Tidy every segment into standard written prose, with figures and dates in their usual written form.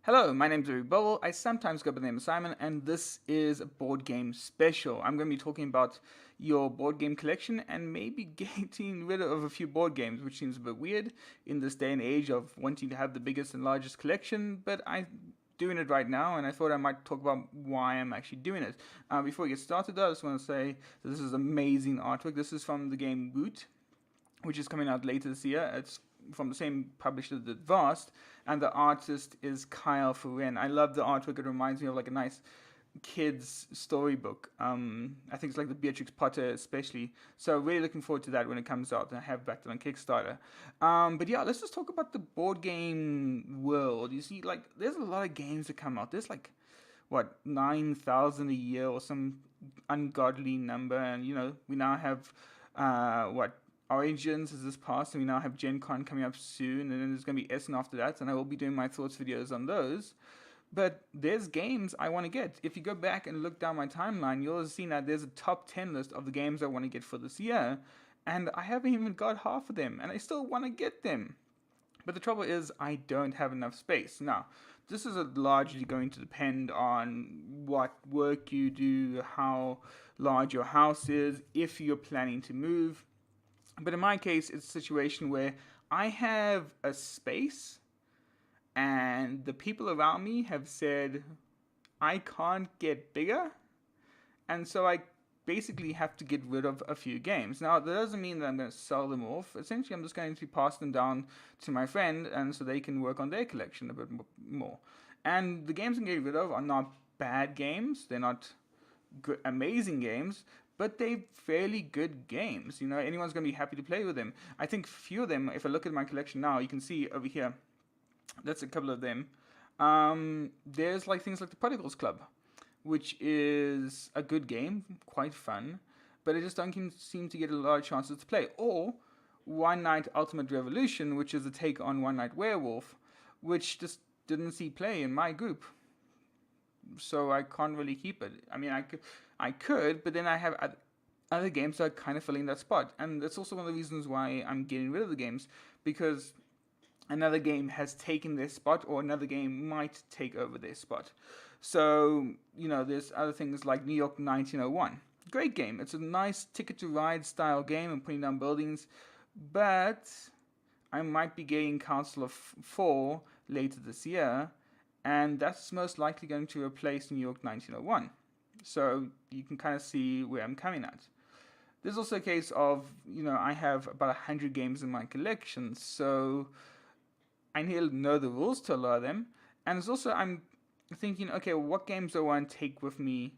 Hello, my name's Wehrle. I sometimes go by the name of Simon, and this is a board game special. I'm going to be talking about your board game collection and maybe getting rid of a few board games, which seems a bit weird in this day and age of wanting to have the biggest and largest collection, but I'm doing it right now, and I thought I might talk about why I'm actually doing it. Before we get started, though, I just want to say this is amazing artwork. This is from the game Woot, which is coming out later this year. It's from the same publisher that Vast, and the artist is Kyle Ferrin. I love the artwork. It reminds me of like a nice kids storybook. I think it's like the Beatrix Potter especially. So really looking forward to that when it comes out. And I have backed it on Kickstarter. But yeah, let's just talk about the board game world. You see, like there's a lot of games that come out. There's like what 9,000 a year or some ungodly number, and we now have what Origins is this past, and we now have Gen Con coming up soon, and then there's going to be Essen after that, and I will be doing my thoughts videos on those. But there's games I want to get. If you go back and look down my timeline, you'll have seen that there's a top 10 list of the games I want to get for this year, and I haven't even got half of them, and I still want to get them. But the trouble is, I don't have enough space. Now, this is largely going to depend on what work you do, how large your house is, if you're planning to move. But in my case, it's a situation where I have a space, and the people around me have said I can't get bigger, and so I basically have to get rid of a few games. Now, that doesn't mean that I'm going to sell them off. Essentially, I'm just going to pass them down to my friend, and so they can work on their collection a bit more. And the games I'm getting rid of are not bad games. They're not amazing games, but they're fairly good games. Anyone's going to be happy to play with them. I think few of them, if I look at my collection now, you can see over here, that's a couple of them. There's like things like the Prodigals Club, which is a good game, quite fun, but it just don't seem to get a lot of chances to play. Or One Night Ultimate Revolution, which is a take on One Night Werewolf, which just didn't see play in my group, so I can't really keep it. I mean, I could, but then I have other games that are kind of filling that spot, and that's also one of the reasons why I'm getting rid of the games, because another game has taken their spot, or another game might take over their spot. So there's other things like New York 1901. Great game. It's a nice Ticket to Ride style game and putting down buildings, but I might be getting Council of Four later this year, and that's most likely going to replace New York 1901. So you can kind of see where I'm coming at. There's also a case of, I have about 100 games in my collection, so I need to know the rules to a lot of them. And it's also, I'm thinking, okay, what games do I want to take with me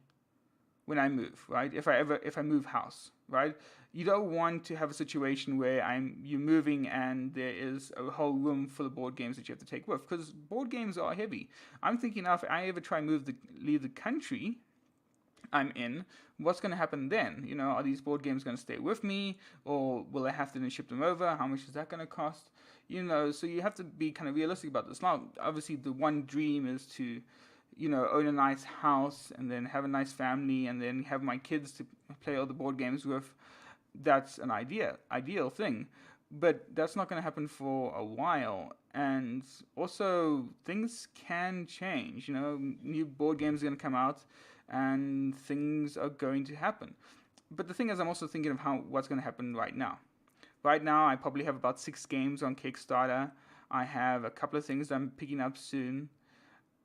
when I move, right? If I move house, right? You don't want to have a situation where you're moving and there is a whole room full of board games that you have to take with, because board games are heavy. I'm thinking now, if I ever try and leave the country I'm in, what's going to happen then? Are these board games going to stay with me, or will I have to then ship them over? How much is that going to cost? So you have to be kind of realistic about this. Now, obviously, the one dream is to own a nice house and then have a nice family and then have my kids to play all the board games with. That's an ideal thing, but that's not going to happen for a while. And also, things can change. New board games are going to come out, and things are going to happen. But the thing is, I'm also thinking of what's going to happen right now. Right now, I probably have about 6 games on Kickstarter. I have a couple of things I'm picking up soon,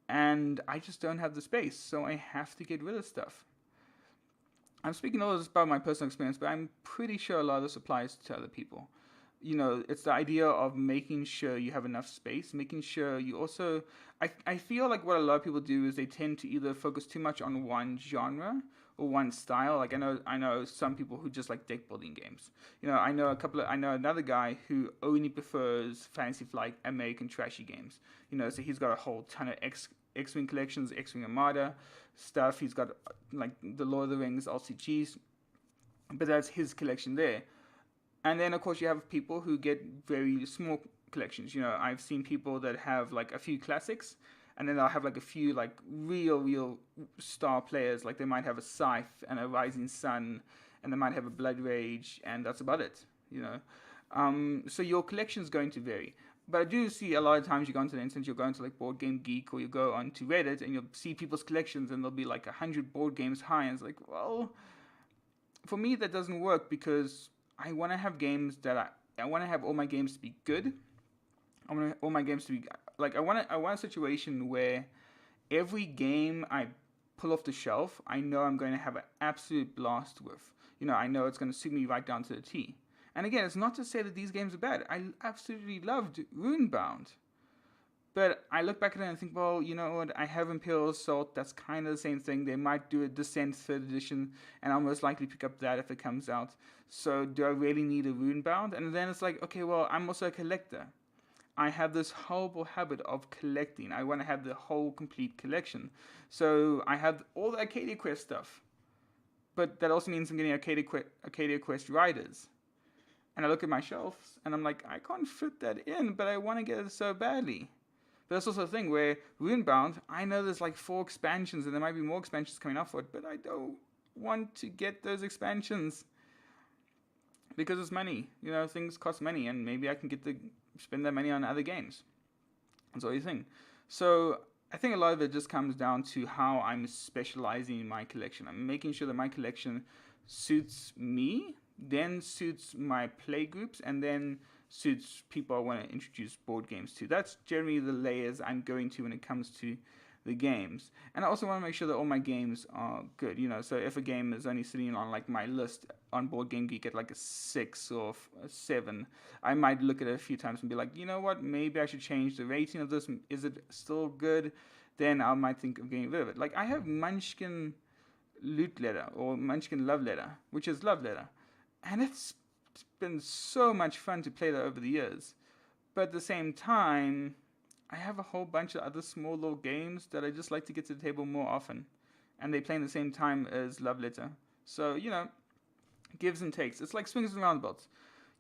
and I just don't have the space, so I have to get rid of stuff. I'm speaking all this about my personal experience, but I'm pretty sure a lot of this applies to other people. It's the idea of making sure you have enough space, making sure you also... I feel like what a lot of people do is they tend to either focus too much on one genre or one style. Like I know some people who just like deck building games. I know another guy who only prefers Fantasy Flight American trashy games. So he's got a whole ton of X-Wing collections, X-Wing Armada stuff. He's got like the Lord of the Rings LCGs, but that's his collection there. And then, of course, you have people who get very small collections. I've seen people that have like a few classics, and then they'll have like a few like real star players. Like they might have a Scythe and a Rising Sun, and they might have a Blood Rage, and that's about it. So your collection is going to vary. But I do see a lot of times you go onto the internet, you'll go into like Board Game Geek or you go onto Reddit and you'll see people's collections and there'll be like 100 board games high. And it's like, well, for me that doesn't work because I want to have games that I want to have all my games to be good. I want all my games to be like I want a situation where every game I pull off the shelf, I know I'm going to have an absolute blast with. I know it's going to suit me right down to the T. And again, it's not to say that these games are bad. I absolutely loved Runebound. But I look back at it and think, well, you know what? I have Imperial Assault. That's kind of the same thing. They might do a Descent 3rd edition, and I'll most likely pick up that if it comes out. So do I really need a Runebound? And then it's like, okay, well, I'm also a collector. I have this horrible habit of collecting. I want to have the whole complete collection. So I have all the Arcadia Quest stuff. But that also means I'm getting Arcadia Quest Riders. And I look at my shelves, and I'm like, I can't fit that in, but I want to get it so badly. But that's also a thing where Runebound, I know there's like 4 expansions, and there might be more expansions coming out for it, but I don't want to get those expansions. Because it's money. Things cost money, and maybe I can spend that money on other games. That's all you think. So I think a lot of it just comes down to how I'm specializing in my collection. I'm making sure that my collection suits me, then suits my play groups, and then suits people I want to introduce board games to. That's generally the layers I'm going to when it comes to the games. And I also want to make sure that all my games are good. So if a game is only sitting on like my list on Board Game Geek at like a 6 or a 7, I might look at it a few times and be like, you know what, maybe I should change the rating of this. Is it still good? Then I might think of getting rid of it. Like I have Munchkin Loot Letter or Munchkin Love Letter, which is Love Letter. And it's been so much fun to play that over the years. But at the same time, I have a whole bunch of other small little games that I just like to get to the table more often. And they play in the same time as Love Letter. So, gives and takes. It's like swings and roundabouts.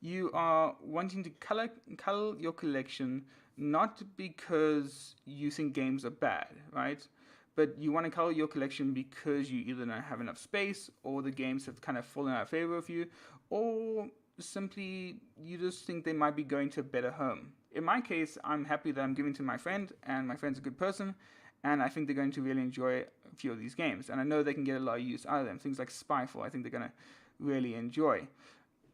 You are wanting to cull your collection not because you think games are bad, right? But you want to cull your collection because you either don't have enough space, or the games have kind of fallen out of favor of you, or simply you just think they might be going to a better home. In my case, I'm happy that I'm giving to my friend, and my friend's a good person, and I think they're going to really enjoy a few of these games. And I know they can get a lot of use out of them. Things like Spyfall, I think they're going to really enjoy.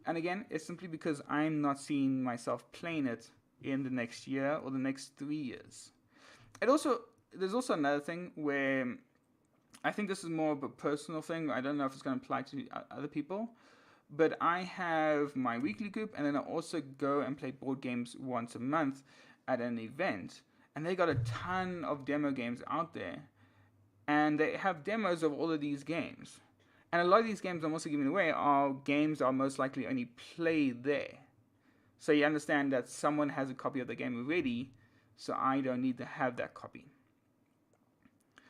And again, it's simply because I'm not seeing myself playing it in the next year or the next 3 years. There's also another thing where I think this is more of a personal thing. I don't know if it's going to apply to other people. But I have my weekly group, and then I also go and play board games once a month at an event. And they got a ton of demo games out there. And they have demos of all of these games. And a lot of these games I'm also giving away are games I'll most likely only play there. So you understand that someone has a copy of the game already, so I don't need to have that copy.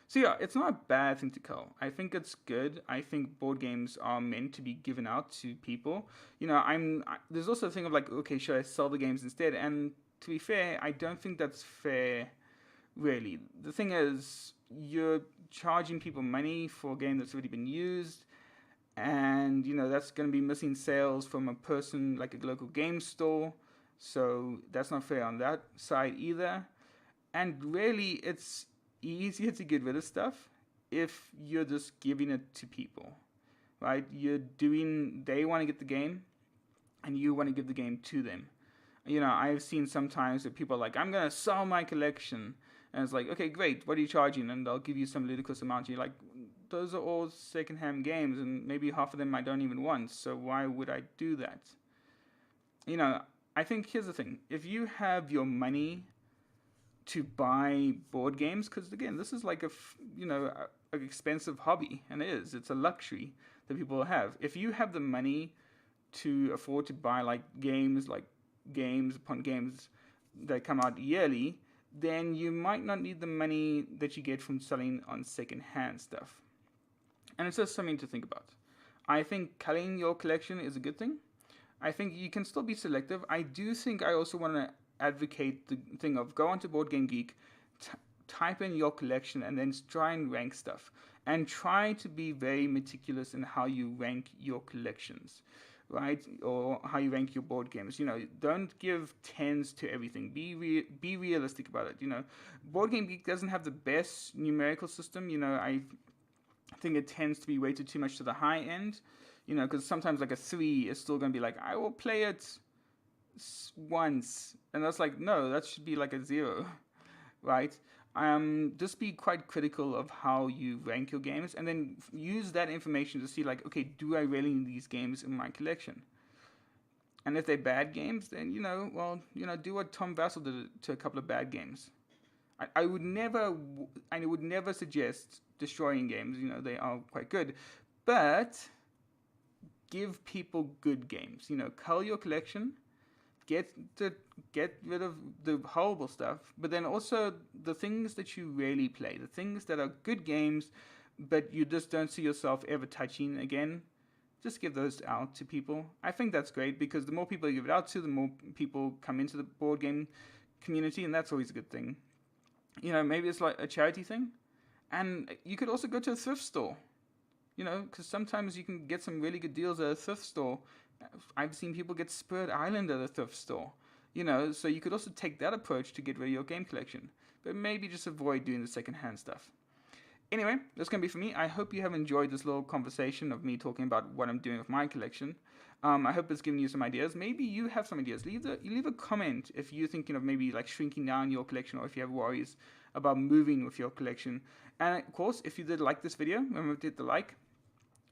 So yeah, it's not a bad thing to cull. I think it's good. I think board games are meant to be given out to people. There's also a thing of like, okay, should I sell the games instead? And to be fair, I don't think that's fair, really. The thing is, you're charging people money for a game that's already been used, and that's going to be missing sales from a person like a local game store. So that's not fair on that side either. And really, it's easier to get rid of stuff if you're just giving it to people, right? They want to get the game, and you want to give the game to them. I've seen sometimes that people are like, I'm going to sell my collection. And it's like, okay, great, what are you charging? And they'll give you some ludicrous amount. You're like, those are all secondhand games, and maybe half of them I don't even want, so why would I do that? I think here's the thing. If you have your money to buy board games, because again, this is like an expensive hobby, and it's a luxury that people have. If you have the money to afford to buy games upon games that come out yearly, then you might not need the money that you get from selling on second-hand stuff. And it's just something to think about. I think culling your collection is a good thing. I think you can still be selective. I do think I also want to advocate the thing of go onto Board Game Geek, type in your collection, and then try and rank stuff. And try to be very meticulous in how you rank your collections. right? Or how you rank your board games. Don't give 10s to everything. Be realistic about it. Board Game Geek doesn't have the best numerical system. I think it tends to be weighted too much to the high end. Because sometimes like a 3 is still going to be like, I will play it once, and that's like, no, that should be like a 0, right? Just be quite critical of how you rank your games, and then use that information to see like, okay, do I really need these games in my collection? And if they're bad games, then do what Tom Vassell did to a couple of bad games. I would never suggest destroying games. They are quite good, but give people good games. Cull your collection. Get rid of the horrible stuff, but then also the things that you rarely play, the things that are good games, but you just don't see yourself ever touching again. Just give those out to people. I think that's great, because the more people you give it out to, the more people come into the board game community, and that's always a good thing. Maybe it's like a charity thing, and you could also go to a thrift store. Because sometimes you can get some really good deals at a thrift store. I've seen people get Spirit Island at a thrift store. So you could also take that approach to get rid of your game collection. But maybe just avoid doing the secondhand stuff. Anyway, that's going to be for me. I hope you have enjoyed this little conversation of me talking about what I'm doing with my collection. I hope it's given you some ideas. Maybe you have some ideas. Leave a comment if you're thinking of maybe like shrinking down your collection, or if you have worries about moving with your collection. And of course, if you did like this video, remember to hit the like.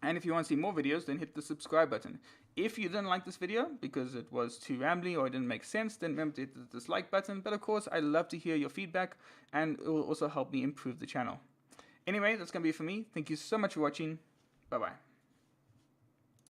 And if you want to see more videos, then hit the subscribe button. If you didn't like this video because it was too rambly or it didn't make sense, then remember to hit the dislike button. But of course, I love to hear your feedback, and it will also help me improve the channel. Anyway, that's going to be it for me. Thank you so much for watching. Bye-bye.